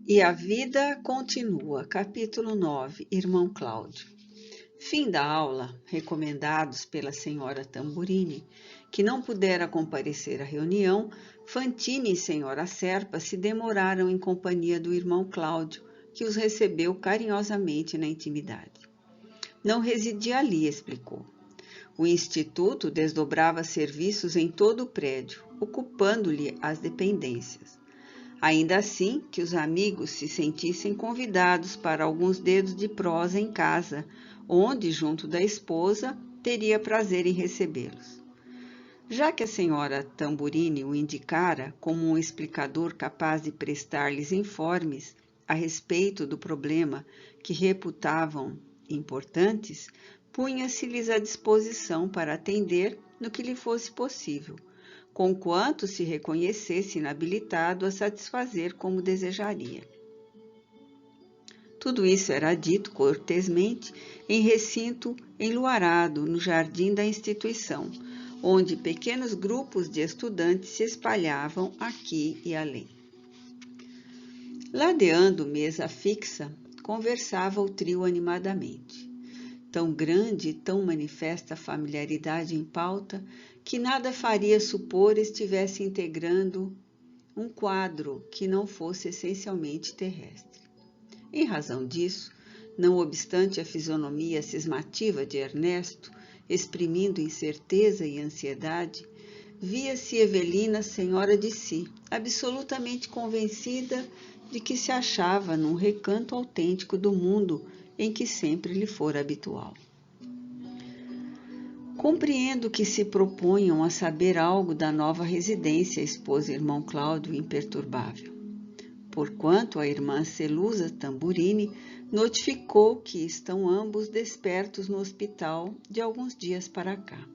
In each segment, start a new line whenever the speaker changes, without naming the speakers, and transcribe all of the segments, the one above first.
E a vida continua. Capítulo 9. Irmão Cláudio. Fim da aula, recomendados pela senhora Tamburini, que não pudera comparecer à reunião, Fantine e senhora Serpa se demoraram em companhia do irmão Cláudio, que os recebeu carinhosamente na intimidade. Não residia ali, explicou. O instituto desdobrava serviços em todo o prédio, ocupando-lhe as dependências. Ainda assim, que os amigos se sentissem convidados para alguns dedos de prosa em casa, onde, junto da esposa, teria prazer em recebê-los. Já que a senhora Tamburini o indicara como um explicador capaz de prestar-lhes informes a respeito do problema que reputavam importantes, punha-se-lhes à disposição para atender no que lhe fosse possível, conquanto se reconhecesse inabilitado a satisfazer como desejaria. Tudo isso era dito cortesmente em recinto enluarado no jardim da instituição, onde pequenos grupos de estudantes se espalhavam aqui e além. Ladeando mesa fixa, conversava o trio animadamente. Tão grande e tão manifesta a familiaridade em pauta que nada faria supor estivesse integrando um quadro que não fosse essencialmente terrestre. Em razão disso, não obstante a fisionomia cismativa de Ernesto, exprimindo incerteza e ansiedade, via-se Evelina senhora de si, absolutamente convencida de que se achava num recanto autêntico do mundo em que sempre lhe fora habitual. Compreendo que se proponham a saber algo da nova residência, expôs irmão Cláudio imperturbável. Porquanto a irmã Celusa Tamburini notificou que estão ambos despertos no hospital de alguns dias para cá.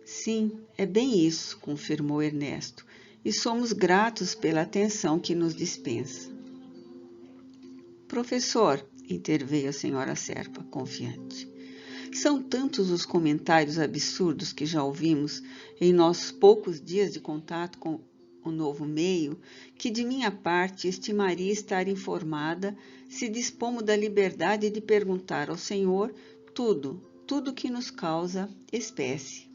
Sim, é bem isso, confirmou Ernesto, e somos gratos pela atenção que nos dispensa. Professor, interveio a senhora Serpa, confiante. São tantos os comentários absurdos que já ouvimos em nossos poucos dias de contato com o novo meio, que de minha parte estimaria estar informada se dispomo da liberdade de perguntar ao senhor tudo que nos causa espécie.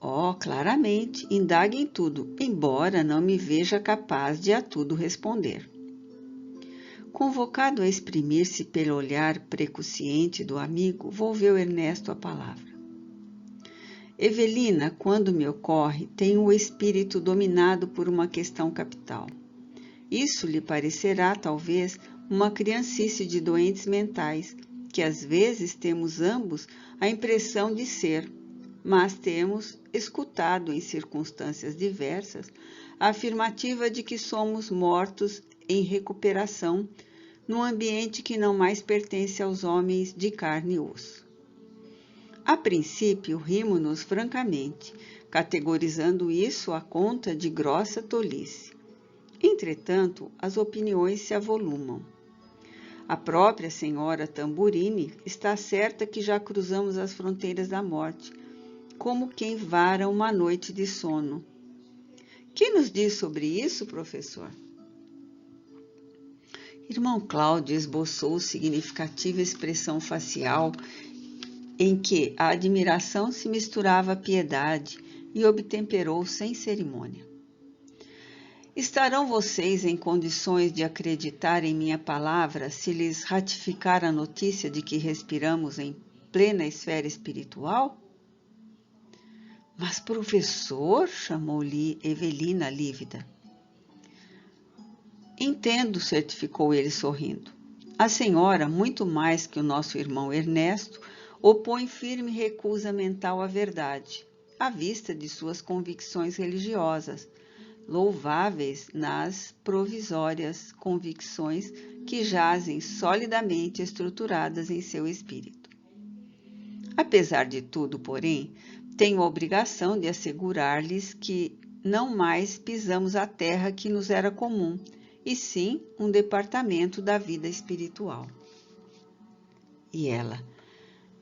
Oh, claramente, indague em tudo, embora não me veja capaz de a tudo responder. Convocado a exprimir-se pelo olhar precuciente do amigo, volveu Ernesto a palavra. Evelina, quando me ocorre, tem o espírito dominado por uma questão capital. Isso lhe parecerá, talvez, uma criancice de doentes mentais, que às vezes temos ambos a impressão de ser, mas temos escutado em circunstâncias diversas a afirmativa de que somos mortos em recuperação num ambiente que não mais pertence aos homens de carne e osso. A princípio, rimo-nos francamente, categorizando isso à conta de grossa tolice. Entretanto, as opiniões se avolumam. A própria senhora Tamburini está certa que já cruzamos as fronteiras da morte, como quem vara uma noite de sono. Que nos diz sobre isso, professor? Irmão Cláudio esboçou significativa expressão facial em que a admiração se misturava à piedade e obtemperou sem cerimônia. Estarão vocês em condições de acreditar em minha palavra se lhes ratificar a notícia de que respiramos em plena esfera espiritual? Mas, professor, chamou-lhe Evelina lívida. Entendo, certificou ele sorrindo. A senhora, muito mais que o nosso irmão Ernesto, opõe firme recusa mental à verdade, à vista de suas convicções religiosas, louváveis nas provisórias convicções que jazem solidamente estruturadas em seu espírito. Apesar de tudo, porém, tenho a obrigação de assegurar-lhes que não mais pisamos a terra que nos era comum, e sim um departamento da vida espiritual. E ela,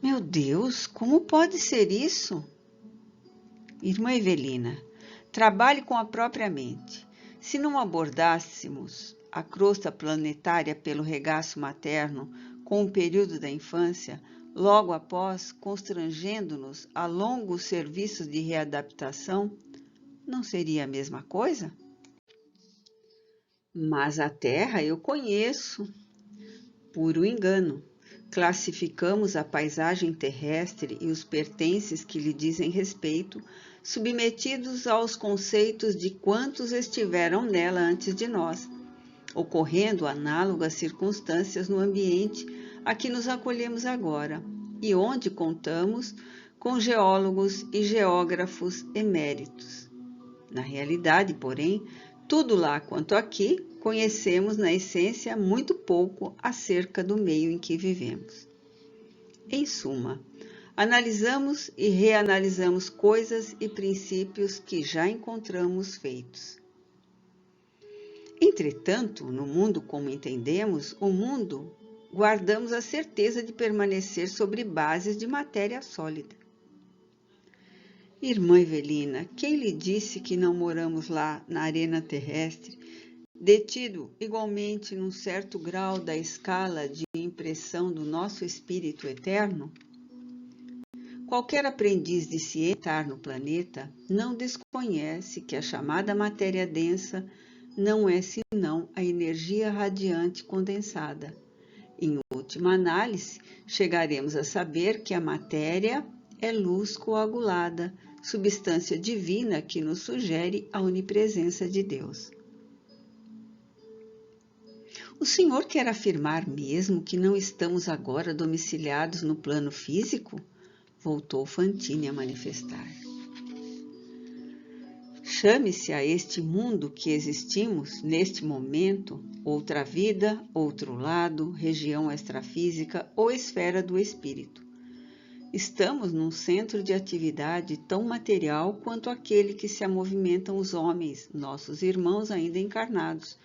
meu Deus, como pode ser isso? Irmã Evelina, trabalhe com a própria mente. Se não abordássemos a crosta planetária pelo regaço materno com o período da infância, logo após, constrangendo-nos a longos serviços de readaptação, não seria a mesma coisa? Mas a Terra eu conheço. Puro engano. Classificamos a paisagem terrestre e os pertences que lhe dizem respeito, submetidos aos conceitos de quantos estiveram nela antes de nós, ocorrendo análogas circunstâncias no ambiente a que nos acolhemos agora, e onde contamos com geólogos e geógrafos eméritos. Na realidade, porém, tudo lá quanto aqui, conhecemos na essência muito pouco acerca do meio em que vivemos. Em suma, analisamos e reanalisamos coisas e princípios que já encontramos feitos. Entretanto, no mundo como entendemos, o mundo, guardamos a certeza de permanecer sobre bases de matéria sólida. Irmã Evelina, quem lhe disse que não moramos lá na arena terrestre, detido igualmente num certo grau da escala de impressão do nosso espírito eterno? Qualquer aprendiz de ciência no planeta não desconhece que a chamada matéria densa não é senão a energia radiante condensada. Em última análise, chegaremos a saber que a matéria é luz coagulada, substância divina que nos sugere a onipresença de Deus. O senhor quer afirmar mesmo que não estamos agora domiciliados no plano físico? Voltou Fantine a manifestar. Chame-se a este mundo que existimos, neste momento, outra vida, outro lado, região extrafísica ou esfera do espírito. Estamos num centro de atividade tão material quanto aquele que se movimentam os homens, nossos irmãos ainda encarnados,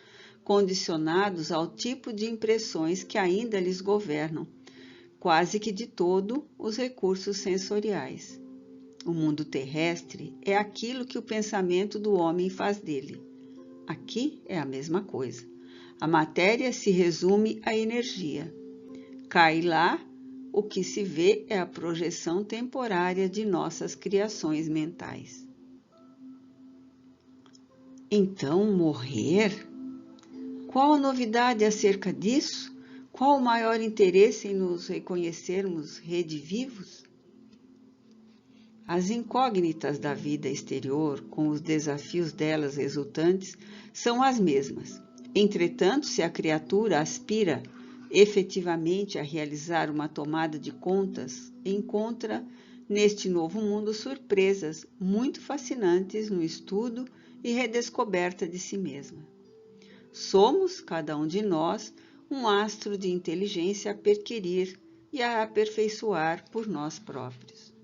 condicionados ao tipo de impressões que ainda lhes governam, quase que de todo os recursos sensoriais. O mundo terrestre é aquilo que o pensamento do homem faz dele. Aqui é a mesma coisa. A matéria se resume à energia. Cai lá, o que se vê é a projeção temporária de nossas criações mentais. Então, morrer? Qual a novidade acerca disso? Qual o maior interesse em nos reconhecermos redivivos? As incógnitas da vida exterior, com os desafios delas resultantes, são as mesmas. Entretanto, se a criatura aspira efetivamente a realizar uma tomada de contas, encontra neste novo mundo surpresas muito fascinantes no estudo e redescoberta de si mesma. Somos, cada um de nós, um astro de inteligência a perquirir e a aperfeiçoar por nós próprios.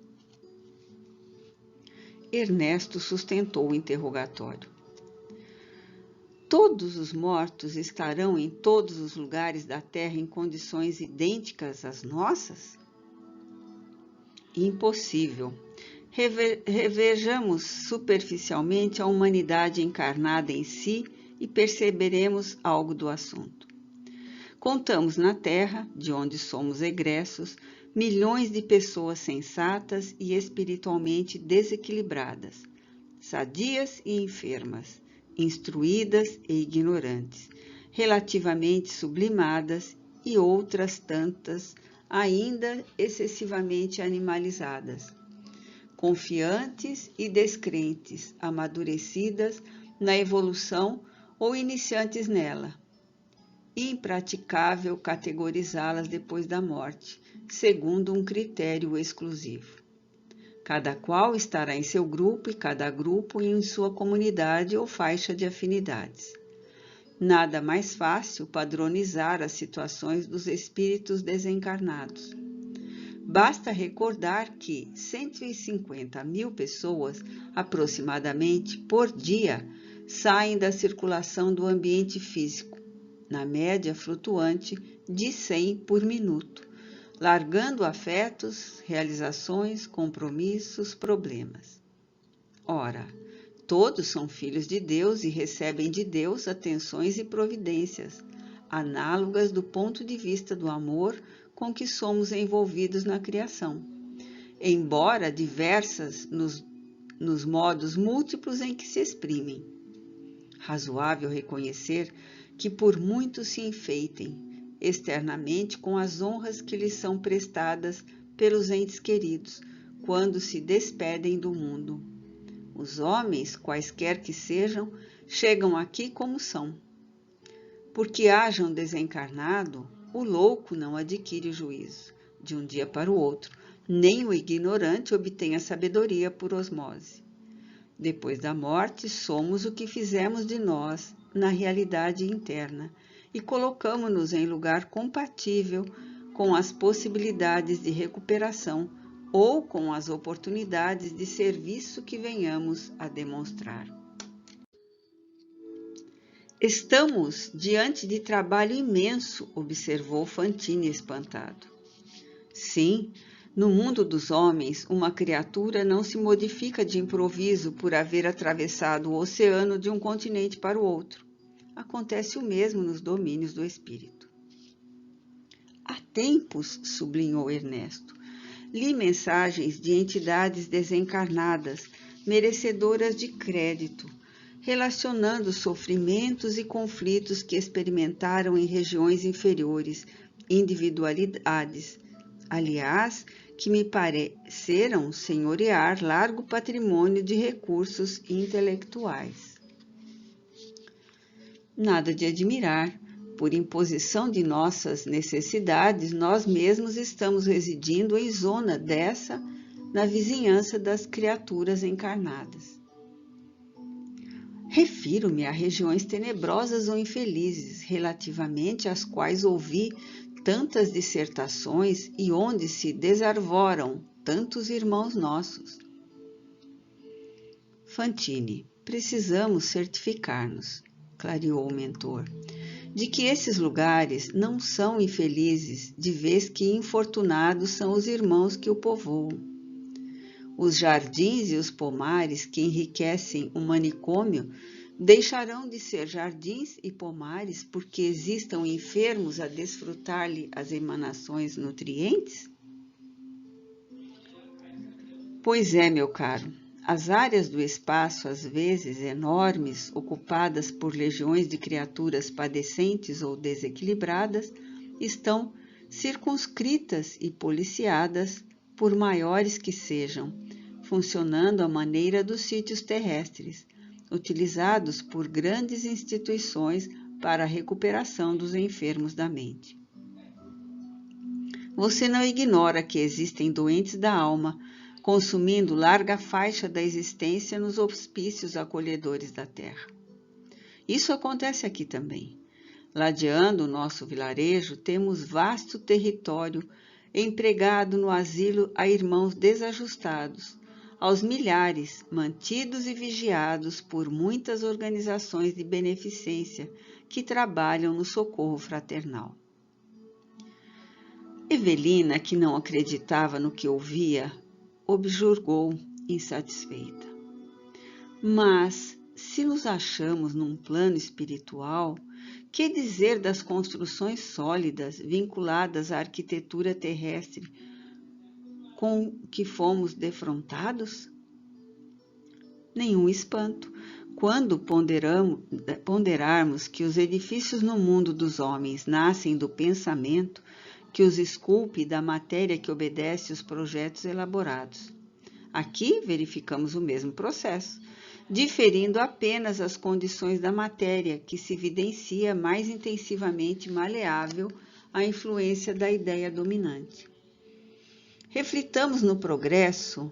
Ernesto sustentou o interrogatório. Todos os mortos estarão em todos os lugares da Terra em condições idênticas às nossas? Impossível. Revejamos superficialmente a humanidade encarnada em si e perceberemos algo do assunto. Contamos na Terra, de onde somos egressos, milhões de pessoas sensatas e espiritualmente desequilibradas, sadias e enfermas, instruídas e ignorantes, relativamente sublimadas e outras tantas ainda excessivamente animalizadas, confiantes e descrentes, amadurecidas na evolução ou iniciantes nela. Impraticável categorizá-las depois da morte, segundo um critério exclusivo. Cada qual estará em seu grupo e cada grupo em sua comunidade ou faixa de afinidades. Nada mais fácil padronizar as situações dos espíritos desencarnados. Basta recordar que 150 mil pessoas, aproximadamente, por dia, saem da circulação do ambiente físico, na média flutuante de 100 por minuto, largando afetos, realizações, compromissos, problemas. Ora, Todos são filhos de Deus e recebem de Deus atenções e providências, análogas do ponto de vista do amor com que somos envolvidos na criação, embora diversas nos modos múltiplos em que se exprimem. Razoável reconhecer que por muito se enfeitem externamente com as honras que lhes são prestadas pelos entes queridos quando se despedem do mundo. Os homens, quaisquer que sejam, chegam aqui como são. Porque hajam desencarnado, o louco não adquire juízo de um dia para o outro, nem o ignorante obtém a sabedoria por osmose. Depois da morte, somos o que fizemos de nós na realidade interna e colocamos-nos em lugar compatível com as possibilidades de recuperação ou com as oportunidades de serviço que venhamos a demonstrar. Estamos diante de trabalho imenso, observou Fantine espantado. Sim, no mundo dos homens, uma criatura não se modifica de improviso por haver atravessado o oceano de um continente para o outro. Acontece o mesmo nos domínios do espírito. Há tempos, sublinhou Ernesto, li mensagens de entidades desencarnadas, merecedoras de crédito, relacionando sofrimentos e conflitos que experimentaram em regiões inferiores, individualidades, aliás, que me pareceram senhorear largo patrimônio de recursos intelectuais. Nada de admirar, por imposição de nossas necessidades, nós mesmos estamos residindo em zona dessa, na vizinhança das criaturas encarnadas. Refiro-me a regiões tenebrosas ou infelizes, relativamente às quais ouvi tantas dissertações e onde se desarvoram tantos irmãos nossos. Fantine, precisamos certificar-nos, clareou o mentor, de que esses lugares não são infelizes, de vez que infortunados são os irmãos que o povoam. Os jardins e os pomares que enriquecem o manicômio deixarão de ser jardins e pomares porque existam enfermos a desfrutar-lhe as emanações nutrientes? Pois é, meu caro, as áreas do espaço, às vezes enormes, ocupadas por legiões de criaturas padecentes ou desequilibradas, estão circunscritas e policiadas, por maiores que sejam, funcionando à maneira dos sítios terrestres, utilizados por grandes instituições para a recuperação dos enfermos da mente. Você não ignora que existem doentes da alma, consumindo larga faixa da existência nos hospícios acolhedores da terra. Isso acontece aqui também. Ladeando o nosso vilarejo, temos vasto território empregado no asilo a irmãos desajustados, aos milhares, mantidos e vigiados por muitas organizações de beneficência que trabalham no socorro fraternal. Evelina, que não acreditava no que ouvia, objurgou insatisfeita. Mas, se nos achamos num plano espiritual, que dizer das construções sólidas vinculadas à arquitetura terrestre com que fomos defrontados? Nenhum espanto, quando ponderarmos que os edifícios no mundo dos homens nascem do pensamento que os esculpe da matéria que obedece os projetos elaborados. Aqui verificamos o mesmo processo, diferindo apenas as condições da matéria, que se evidencia mais intensivamente maleável à influência da ideia dominante. Reflitamos no progresso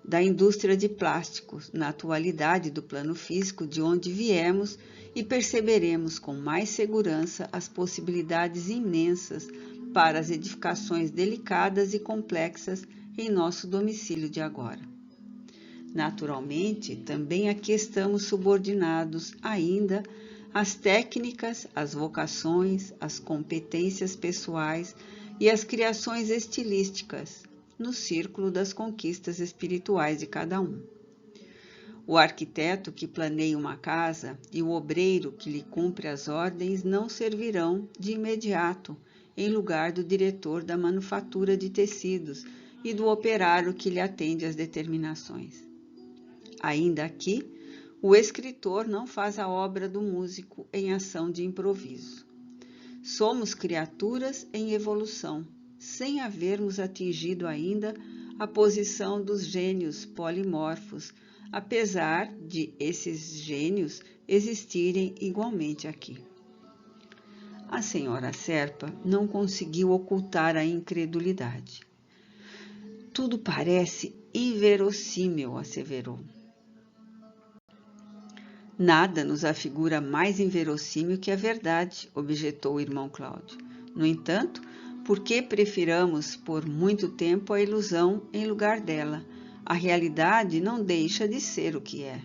da indústria de plásticos, na atualidade do plano físico de onde viemos e perceberemos com mais segurança as possibilidades imensas para as edificações delicadas e complexas em nosso domicílio de agora. Naturalmente, também aqui estamos subordinados ainda às técnicas, às vocações, às competências pessoais e às criações estilísticas, no círculo das conquistas espirituais de cada um. O arquiteto que planeia uma casa e o obreiro que lhe cumpre as ordens não servirão de imediato em lugar do diretor da manufatura de tecidos e do operário que lhe atende às determinações. Ainda aqui, o escritor não faz a obra do músico em ação de improviso. Somos criaturas em evolução, sem havermos atingido ainda a posição dos gênios polimorfos, apesar de esses gênios existirem igualmente aqui. A senhora Serpa não conseguiu ocultar a incredulidade. Tudo parece inverossímil, asseverou. Nada nos afigura mais inverossímil que a verdade, objetou o irmão Cláudio. No entanto, por que prefiramos por muito tempo a ilusão em lugar dela? A realidade não deixa de ser o que é.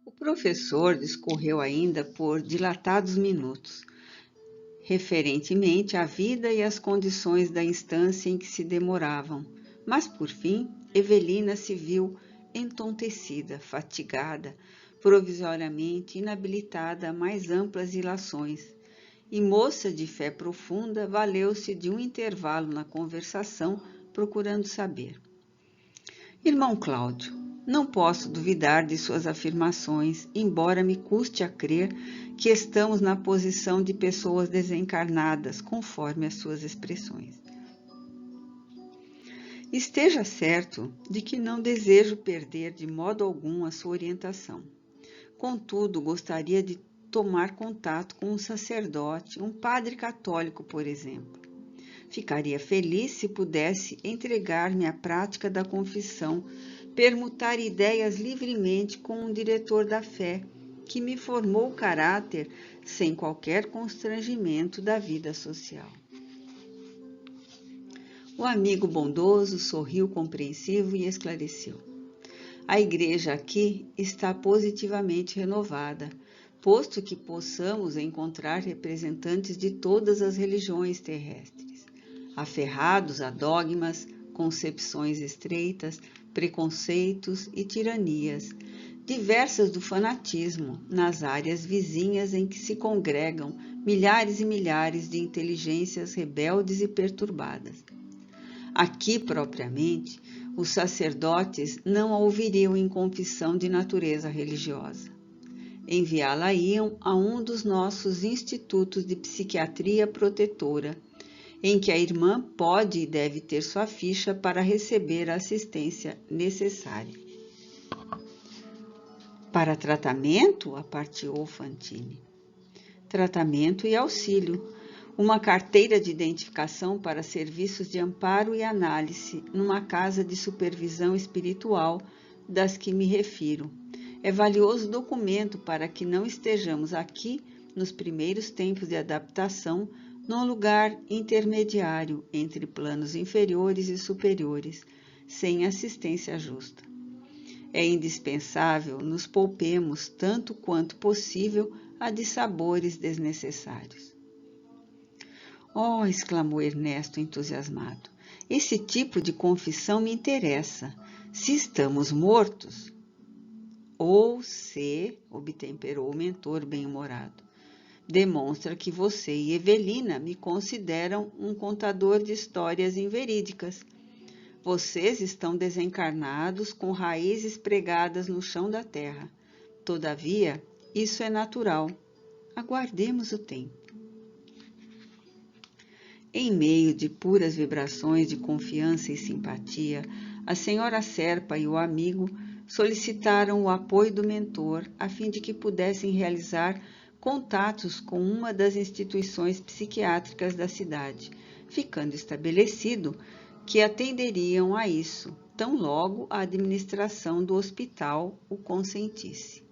O professor discorreu ainda por dilatados minutos, referentemente à vida e às condições da instância em que se demoravam, mas, por fim, Evelina se viu entontecida, fatigada, provisoriamente inabilitada a mais amplas ilações, e moça de fé profunda valeu-se de um intervalo na conversação, procurando saber. Irmão Cláudio, não posso duvidar de suas afirmações, embora me custe a crer que estamos na posição de pessoas desencarnadas, conforme as suas expressões. Esteja certo de que não desejo perder de modo algum a sua orientação. Contudo, gostaria de tomar contato com um sacerdote, um padre católico, por exemplo. Ficaria feliz se pudesse entregar-me à prática da confissão, permutar ideias livremente com um diretor da fé, que me formou o caráter sem qualquer constrangimento da vida social. O amigo bondoso sorriu compreensivo e esclareceu. A igreja aqui está positivamente renovada, posto que possamos encontrar representantes de todas as religiões terrestres, aferrados a dogmas, concepções estreitas, preconceitos e tiranias, diversas do fanatismo nas áreas vizinhas em que se congregam milhares e milhares de inteligências rebeldes e perturbadas. Aqui, propriamente, os sacerdotes não a ouviriam em confissão de natureza religiosa. Enviá-la-iam a um dos nossos institutos de psiquiatria protetora, em que a irmã pode e deve ter sua ficha para receber a assistência necessária. Para tratamento, aparteou Fantini. Tratamento e auxílio. Uma carteira de identificação para serviços de amparo e análise numa casa de supervisão espiritual das que me refiro. É valioso documento para que não estejamos aqui, nos primeiros tempos de adaptação, num lugar intermediário entre planos inferiores e superiores, sem assistência justa. É indispensável nos poupemos tanto quanto possível a dissabores desnecessários. Oh, exclamou Ernesto entusiasmado, esse tipo de confissão me interessa. Se estamos mortos, ou se, obtemperou o mentor bem-humorado, demonstra que você e Evelina me consideram um contador de histórias inverídicas. Vocês estão desencarnados com raízes pregadas no chão da terra. Todavia, isso é natural. Aguardemos o tempo. Em meio de puras vibrações de confiança e simpatia, a senhora Serpa e o amigo solicitaram o apoio do mentor a fim de que pudessem realizar contatos com uma das instituições psiquiátricas da cidade, ficando estabelecido que atenderiam a isso, tão logo a administração do hospital o consentisse.